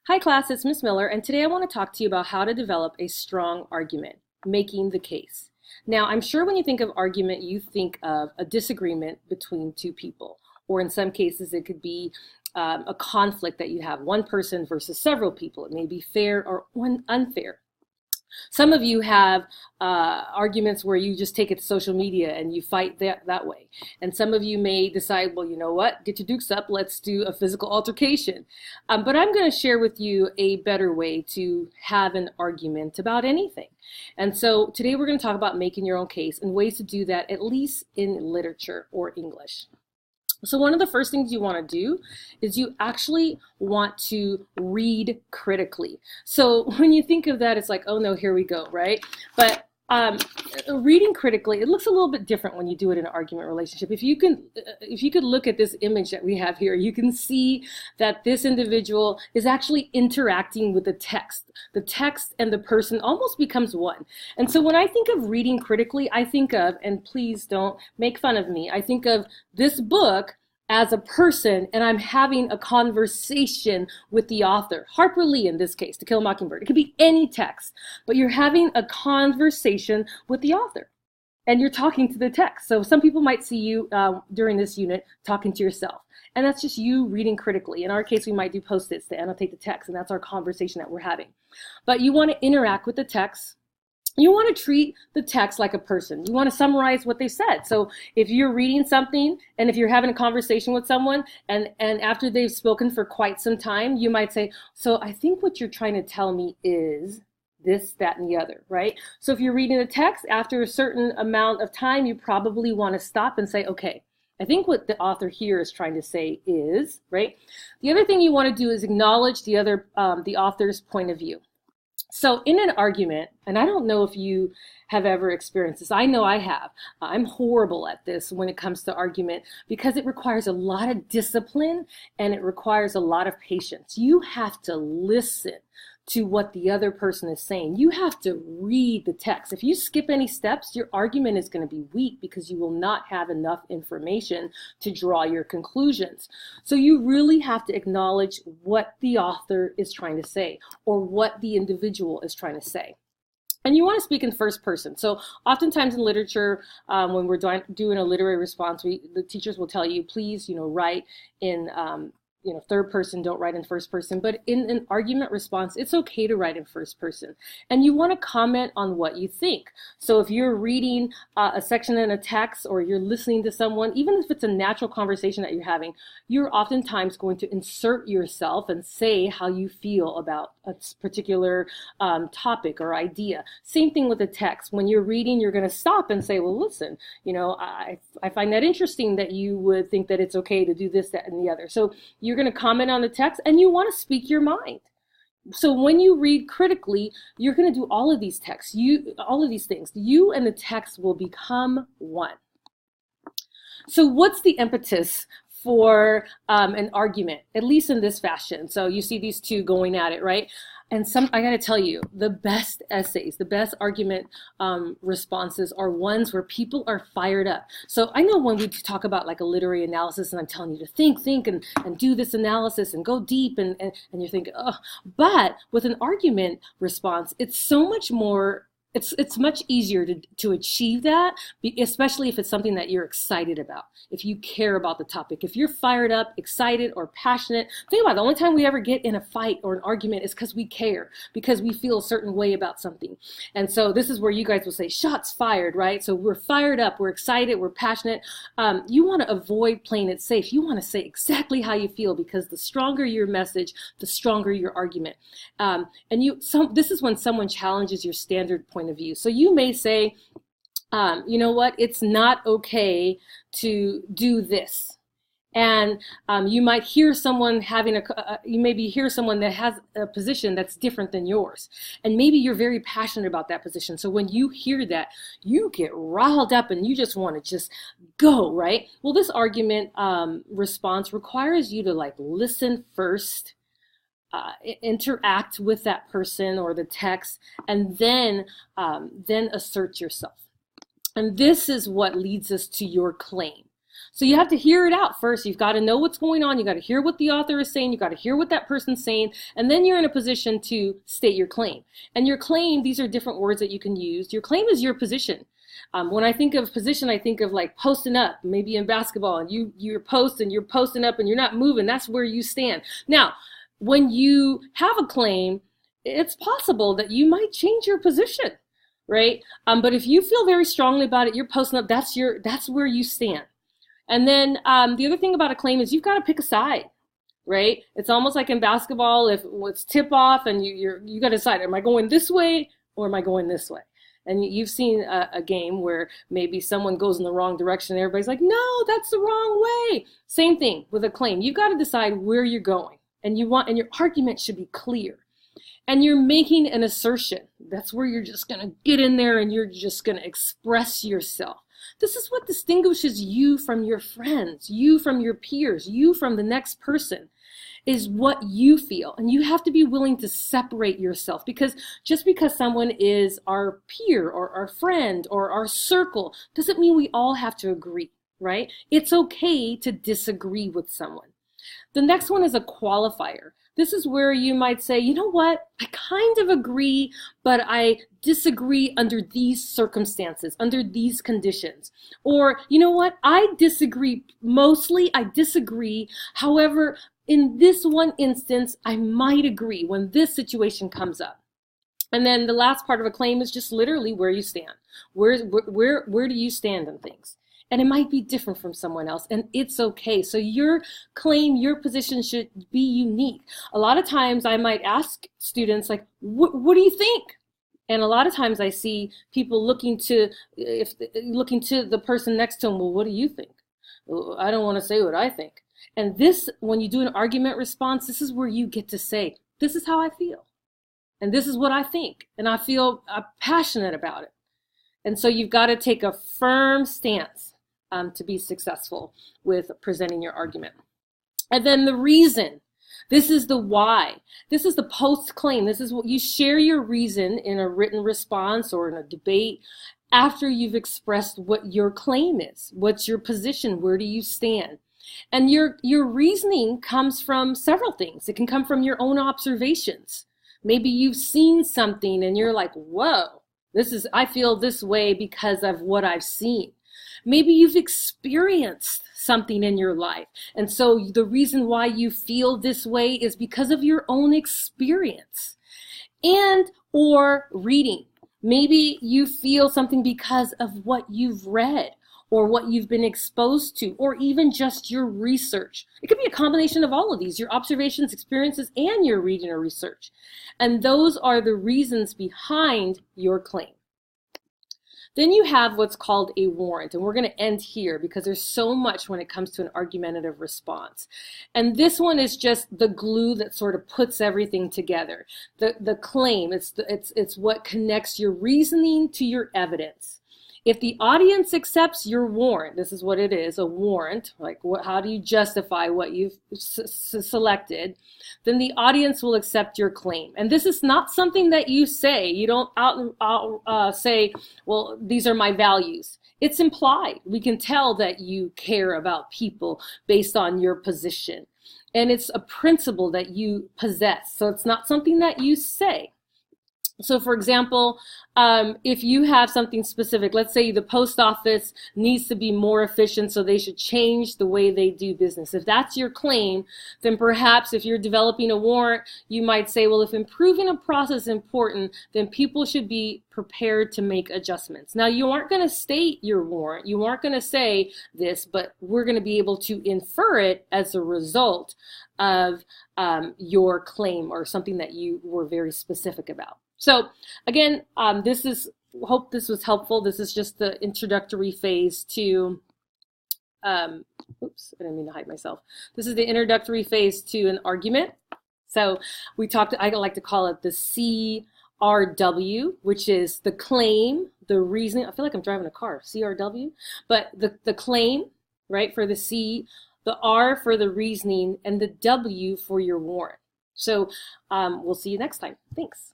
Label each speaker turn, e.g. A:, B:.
A: Hi class, it's Miss Miller, and today I want to talk to you about how to develop a strong argument, making the case. Now, I'm sure when you think of argument, you think of a disagreement between two people, or in some cases, it could be a conflict that you have, one person versus several people. It may be fair or unfair. Some of you have arguments where you just take it to social media and you fight that way. And some of you may decide, well, you know what, get your dukes up, let's do a physical altercation. But I'm going to share with you a better way to have an argument about anything. And so today we're going to talk about making your own case and ways to do that, at least in literature or English. So one of the first things you want to do is you actually want to read critically. So when you think of that, it's like, oh no, here we go, right? But reading critically, it looks a little bit different when you do it in an argument relationship. If you could look at this image that we have here, you can see that this individual is actually interacting with the text. The text and the person almost becomes one. And so when I think of reading critically, I think of, and please don't make fun of me, I think of this book as a person, and I'm having a conversation with the author. Harper Lee, in this case, To Kill a Mockingbird. It could be any text, but you're having a conversation with the author, and you're talking to the text. So some people might see you during this unit talking to yourself, and that's just you reading critically. In our case, we might do post-its to annotate the text, and that's our conversation that we're having. But you want to interact with the text. You want to treat the text like a person. You want to summarize what they said. So if you're reading something and if you're having a conversation with someone and after they've spoken for quite some time, you might say, so I think what you're trying to tell me is this, that, and the other, right? So if you're reading the text, after a certain amount of time, you probably want to stop and say, okay, I think what the author here is trying to say is, right? The other thing you want to do is acknowledge the author's point of view. So in an argument, and I don't know if you have ever experienced this, I know I have. I'm horrible at this when it comes to argument because it requires a lot of discipline and it requires a lot of patience. You have to listen to what the other person is saying. You have to read the text. If you skip any steps, your argument is going to be weak because you will not have enough information to draw your conclusions. So you really have to acknowledge what the author is trying to say or what the individual is trying to say. And you want to speak in first person. So oftentimes in literature, when we're doing a literary response, the teachers will tell you, please, write in third person, don't write in first person. But in an argument response, it's okay to write in first person. And you want to comment on what you think. So if you're reading a section in a text or you're listening to someone, even if it's a natural conversation that you're having, you're oftentimes going to insert yourself and say how you feel about a particular topic or idea. Same thing with the text. When you're reading, you're going to stop and say, well, listen, I find that interesting that you would think that it's okay to do this, that, and the other. So you're going to comment on the text and you want to speak your mind. So when you read critically, you're going to do all of these texts, all of these things. You and the text will become one. So what's the impetus for an argument, at least in this fashion? So you see these two going at it, right? And I got to tell you, the best essays, the best argument responses are ones where people are fired up. So I know when we talk about like a literary analysis and I'm telling you to think and do this analysis and go deep and you're thinking, oh, but with an argument response, it's so much more. It's much easier to achieve that, especially if it's something that you're excited about, if you care about the topic, if you're fired up, excited, or passionate. Think about it, the only time we ever get in a fight or an argument is because we care, because we feel a certain way about something. And so this is where you guys will say, shots fired, right? So we're fired up, we're excited, we're passionate. You want to avoid playing it safe. You want to say exactly how you feel because the stronger your message, the stronger your argument. This is when someone challenges your standard point of view. So you may say, you know what, it's not okay to do this. And you might hear someone hear someone that has a position that's different than yours. And maybe you're very passionate about that position. So when you hear that, you get riled up and you just want to just go, right? Well, this argument response requires you to listen first, interact with that person or the text, and then assert yourself. And this is what leads us to your claim. So you have to hear it out first. You've got to know what's going on. You got to hear what the author is saying. You got to hear what that person's saying. And then you're in a position to state your claim. And your claim, these are different words that you can use. Your claim is your position. When I think of position, I think of like posting up, maybe in basketball, and you're posting up and you're not moving. That's where you stand. Now, when you have a claim, it's possible that you might change your position, right? But if you feel very strongly about it, you're posting up, that's where you stand. And then the other thing about a claim is you've got to pick a side, right? It's almost like in basketball, if it's tip off and you got to decide, am I going this way or am I going this way? And you've seen a game where maybe someone goes in the wrong direction and everybody's like, no, that's the wrong way. Same thing with a claim. You've got to decide where you're going, and your argument should be clear. And you're making an assertion. That's where you're just going to get in there and you're just going to express yourself. This is what distinguishes you from your friends, you from your peers, you from the next person, is what you feel. And you have to be willing to separate yourself, because just because someone is our peer or our friend or our circle doesn't mean we all have to agree, right? It's okay to disagree with someone. The next one is a qualifier. This is where you might say, you know what, I kind of agree, but I disagree under these circumstances, under these conditions. Or, you know what, I disagree, mostly I disagree. However, in this one instance, I might agree when this situation comes up. And then the last part of a claim is just literally where you stand. Where do you stand on things? And it might be different from someone else, and it's okay. So your claim, your position should be unique. A lot of times I might ask students, like, what do you think? And a lot of times I see people looking to the person next to them, well, what do you think? Well, I don't want to say what I think. And this, when you do an argument response, this is where you get to say, this is how I feel. And this is what I think. And I feel passionate about it. And so you've got to take a firm stance to be successful with presenting your argument. And then the reason. This is the why. This is the post-claim. This is what you share your reason in a written response or in a debate after you've expressed what your claim is. What's your position? Where do you stand? And your reasoning comes from several things. It can come from your own observations. Maybe you've seen something and you're like, whoa, I feel this way because of what I've seen. Maybe you've experienced something in your life. And so the reason why you feel this way is because of your own experience. And or reading. Maybe you feel something because of what you've read or what you've been exposed to, or even just your research. It could be a combination of all of these, your observations, experiences, and your reading or research. And those are the reasons behind your claim. Then you have what's called a warrant, and we're going to end here because there's so much when it comes to an argumentative response. And this one is just the glue that sort of puts everything together. The claim, it's what connects your reasoning to your evidence. If the audience accepts your warrant, this is what it is, a warrant, like how do you justify what you've selected, then the audience will accept your claim. And this is not something that you say. You don't say, well, these are my values. It's implied. We can tell that you care about people based on your position. And it's a principle that you possess. So it's not something that you say. So for example, if you have something specific, let's say the post office needs to be more efficient, so they should change the way they do business. If that's your claim, then perhaps if you're developing a warrant, you might say, well, if improving a process is important, then people should be prepared to make adjustments. Now, you aren't going to state your warrant. You aren't going to say this, but we're going to be able to infer it as a result of your claim or something that you were very specific about. So again, hope this was helpful. This is just the introductory phase to, oops, I didn't mean to hide myself. This is the introductory phase to an argument. So I like to call it the CRW, which is the claim, the reasoning. I feel like I'm driving a car, CRW, but the claim, right, for the C, the R for the reasoning, and the W for your warrant. So we'll see you next time. Thanks.